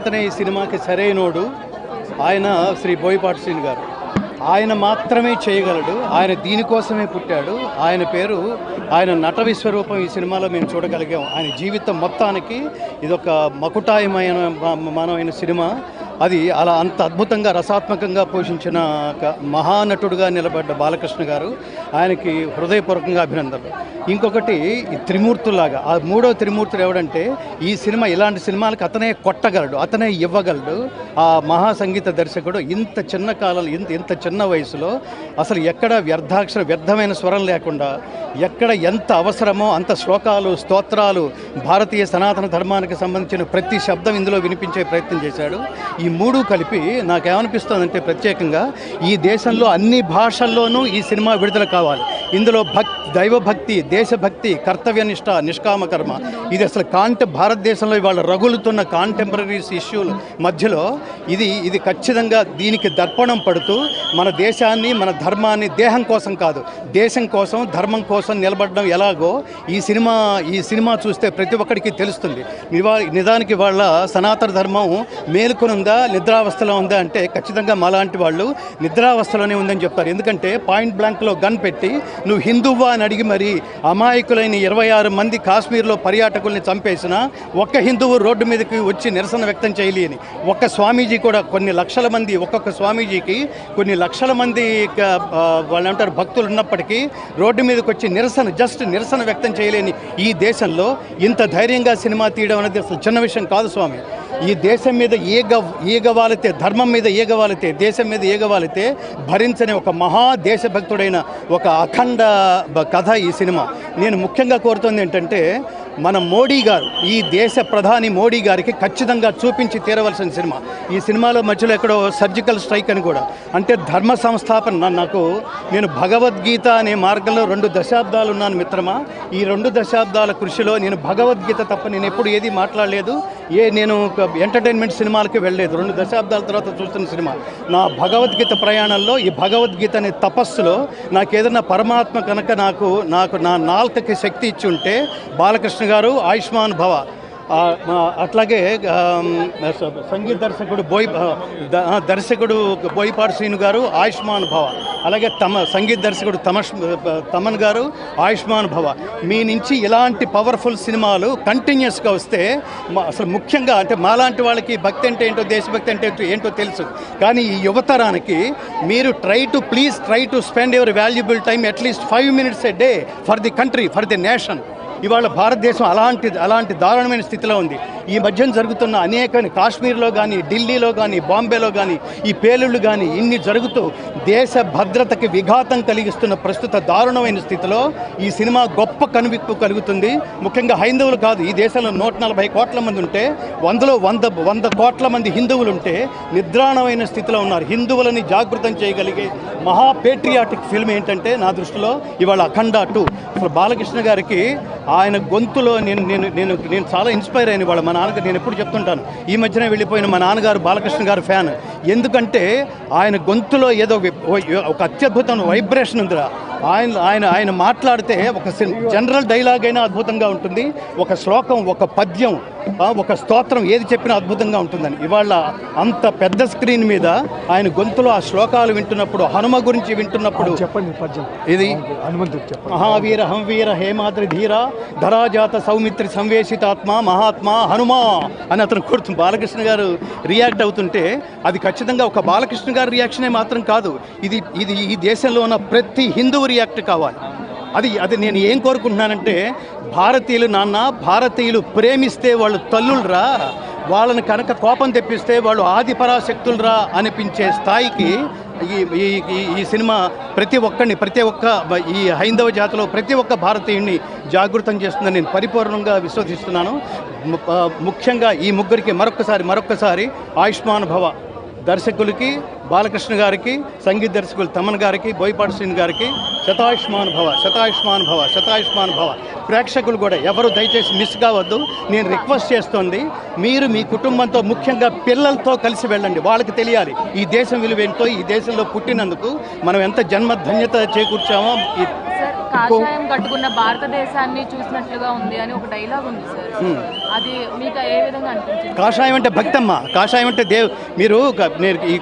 అతనే ఈ సినిమాకి సరైనోడు. ఆయన శ్రీ బోయపాటి శ్రీను గారు. ఆయన మాత్రమే చేయగలడు. ఆయన దీనికోసమే పుట్టాడు. ఆయన పేరు, ఆయన నట విశ్వరూపం ఈ సినిమాలో మేము చూడగలిగాం. ఆయన జీవితం మొత్తానికి ఇదొక మకుటాయమైన సినిమా. అది అలా అంత అద్భుతంగా రసాత్మకంగా పోషించిన మహానటుడుగా నిలబడ్డ బాలకృష్ణ గారు, ఆయనకి హృదయపూర్వకంగా అభినందనలు. ఇంకొకటి ఈ త్రిమూర్తులాగా, ఆ మూడో త్రిమూర్తులు ఎవడంటే, ఈ సినిమా ఇలాంటి సినిమాలకు అతనే కొట్టగలడు, అతనే ఇవ్వగలడు. ఆ మహాసంగీత దర్శకుడు ఇంత చిన్న కాలంలో, ఇంత చిన్న వయసులో అసలు ఎక్కడ వ్యర్థమైన స్వరం లేకుండా, ఎక్కడ ఎంత అవసరమో అంత శ్లోకాలు, స్తోత్రాలు, భారతీయ సనాతన ధర్మానికి సంబంధించిన ప్రతి శబ్దం ఇందులో వినిపించే ప్రయత్నం చేశాడు. ఈ మూడు కలిపి నాకేమనిపిస్తుందంటే, ప్రత్యేకంగా ఈ దేశంలో అన్ని భాషల్లోనూ ఈ సినిమా విడుదల కావాలి. ఇందులో దైవభక్తి, దేశభక్తి, కర్తవ్యనిష్ట, నిష్కామ కర్మ, ఇది అసలు భారతదేశంలో ఇవాళ రగులుతున్న కాంటెంపరీస్ ఇష్యూల మధ్యలో ఇది ఖచ్చితంగా దీనికి దర్పణం పడుతూ మన దేశాన్ని, మన ధర్మాన్ని, దేహం కోసం కాదు, దేశం కోసం, ధర్మం కోసం నిలబడడం ఎలాగో ఈ సినిమా చూస్తే ప్రతి ఒక్కడికి తెలుస్తుంది. నిజానికి వాళ్ళ సనాతన ధర్మం మేలుకొనుందా, నిద్రావస్థలో ఉందా అంటే ఖచ్చితంగా మాలాంటి వాళ్ళు నిద్రావస్థలోనే ఉందని చెప్తారు. ఎందుకంటే పాయింట్ బ్లాంక్లో గన్ పెట్టి నువ్వు హిందువా అని అడిగి మరి అమాయకులైన 26 మంది కాశ్మీర్లో పర్యాటకుల్ని చంపేసిన ఒక్క హిందువు రోడ్డు మీదకి వచ్చి నిరసన వ్యక్తం చేయలేని ఒక్క స్వామీజీ కూడా, కొన్ని లక్షల మంది, ఒక్కొక్క స్వామీజీకి కొన్ని లక్షల మంది వాళ్ళు అంటారు భక్తులు ఉన్నప్పటికీ రోడ్డు మీదకి వచ్చి నిరసన వ్యక్తం చేయలేని ఈ దేశంలో ఇంత ధైర్యంగా సినిమా తీయడం అనేది అసలు చిన్న విషయం కాదు స్వామి. ఈ దేశం మీద ఏగవాలితే, ధర్మం మీద ఏగవాలితే, దేశం మీద ఏగవాలితే భరించని ఒక మహా దేశభక్తుడైన ఒక అఖండ కథ ఈ సినిమా. నేను ముఖ్యంగా కోరుతుంది ఏంటంటే, మన మోడీ గారు, ఈ దేశ ప్రధాని మోడీ గారికి ఖచ్చితంగా చూపించి తీరవలసిన సినిమా. ఈ సినిమాలో మధ్యలో ఎక్కడో సర్జికల్ స్ట్రైక్ అని కూడా, అంటే ధర్మ సంస్థాపన. నేను భగవద్గీత అనే మార్గంలో 2 దశాబ్దాలు ఉన్నాను మిత్రమా. ఈ 2 దశాబ్దాల కృషిలో నేను భగవద్గీత తప్ప నేను ఎప్పుడు ఏది మాట్లాడలేదు. నేను ఎంటర్టైన్మెంట్ సినిమాలకి వెళ్ళలేదు. 2 దశాబ్దాల తర్వాత చూస్తున్న సినిమా. నా భగవద్గీత ప్రయాణంలో, ఈ భగవద్గీత అనే తపస్సులో నాకు ఏదైనా పరమాత్మ కనుక నాకు నా నాల్కకి శక్తి ఇచ్చి ఉంటే, బాలకృష్ణ గారు ఆయుష్మాన్ భవ. అట్లాగే సంగీత దర్శకుడు బోయపాటి శ్రీను గారు ఆయుష్మాన్ భవ. అలాగే సంగీత దర్శకుడు తమన్ గారు ఆయుష్మాన్ భవ. మీ నుంచి ఇలాంటి పవర్ఫుల్ సినిమాలు కంటిన్యూస్గా వస్తే అసలు ముఖ్యంగా అంటే మాలాంటి వాళ్ళకి భక్తి అంటే ఏంటో, దేశభక్తి అంటే ఏంటో తెలుసు. కానీ ఈ యువతరానికి మీరు try to spend your valuable time at least 5 minutes a day for the country, for the nation. ఇవాళ భారతదేశం అలాంటి దారుణమైన స్థితిలో ఉంది. ఈ మధ్యన జరుగుతున్న అనేక కాశ్మీర్లో కానీ, ఢిల్లీలో కానీ, బాంబేలో కానీ ఈ పేలుళ్ళు కానీ ఇన్ని జరుగుతూ దేశ భద్రతకి విఘాతం కలిగిస్తున్న ప్రస్తుత దారుణమైన స్థితిలో ఈ సినిమా గొప్ప కనువిప్పు కలుగుతుంది. ముఖ్యంగా హైందవులు కాదు, ఈ దేశంలో 140 కోట్ల మంది ఉంటే 100 కోట్ల మంది హిందువులు ఉంటే నిద్రాణమైన స్థితిలో ఉన్నారు. హిందువులని జాగృతం చేయగలిగే మహా పేట్రియాటిక్ ఫిల్మ్ ఏంటంటే నా దృష్టిలో ఇవాళ అఖండ 2. అసలు బాలకృష్ణ గారికి ఆయన గొంతులో నేను చాలా ఇన్స్పైర్ అయిన వాళ్ళ. మా నాన్నగారు, నేను ఎప్పుడు చెప్తుంటాను, ఈ మధ్యనే వెళ్ళిపోయిన మా నాన్నగారు బాలకృష్ణ గారు ఫ్యాన్. ఎందుకంటే ఆయన గొంతులో ఏదో ఒక అత్యద్భుతమైన వైబ్రేషన్ ఉందిరా. ఆయన మాట్లాడితే ఒక జనరల్ డైలాగ్ అయినా అద్భుతంగా ఉంటుంది, ఒక శ్లోకం, ఒక పద్యం, ఒక స్తోత్రం ఏది చెప్పినా అద్భుతంగా ఉంటుందని. ఇవాళ అంత పెద్ద స్క్రీన్ మీద ఆయన గొంతులో ఆ శ్లోకాలు వింటున్నప్పుడు, హనుమ గురించి వింటున్నప్పుడు, చెప్పండి పద్యం, ఇది మహావీర హంవీర హేమాద్రి ధీర ధరాజాత సౌమిత్రి సంవేశితాత్మ మహాత్మా హనుమా అని అతను కొడుతు బాలకృష్ణ గారు రియాక్ట్ అవుతుంటే, అది ఖచ్చితంగా ఒక బాలకృష్ణ గారి రియాక్షనే మాత్రం కాదు, ఇది ఈ దేశంలో ఉన్న ప్రతి హిందువు రియాక్ట్ కావాలి. అది నేను ఏం కోరుకుంటున్నానంటే, భారతీయులు ప్రేమిస్తే వాళ్ళు తల్లులరా, వాళ్ళని కనుక కోపం తెప్పిస్తే వాళ్ళు ఆదిపరాశక్తులరా అనిపించే స్థాయికి ఈ సినిమా ప్రతి ఒక్క ఈ హైందవ జాతిలో ప్రతి ఒక్క భారతీయుడిని జాగృతం చేస్తుందని నేను పరిపూర్ణంగా విశ్వసిస్తున్నాను. ముఖ్యంగా ఈ ముగ్గురికి మరొక్కసారి ఆయుష్మాన్ భవ. దర్శకులకి, బాలకృష్ణ గారికి, సంగీత దర్శకులు తమన్ గారికి, బోయపాటి శ్రీను గారికి శతాయుష్మాన్ భవ. ప్రేక్షకులు కూడా ఎవరు దయచేసి మిస్ కావద్దు. నేను రిక్వెస్ట్ చేస్తోంది, మీరు మీ కుటుంబంతో, ముఖ్యంగా పిల్లలతో కలిసి వెళ్ళండి. వాళ్ళకి తెలియాలి ఈ దేశం విలువేంటో, ఈ దేశంలో పుట్టినందుకు మనం ఎంత జన్మధన్యత చేకూర్చామో. కాషాయం కట్టుకున్న భారతదేశాన్ని చూసినట్లుగా ఉంది అని ఒక డైలాగ్ ఉంది సార్. అది మీకు ఏ విధంగా అనిపించింది? కాషాయం అంటే భక్తమ్మ, కాషాయం అంటే మీరు నేను ఈ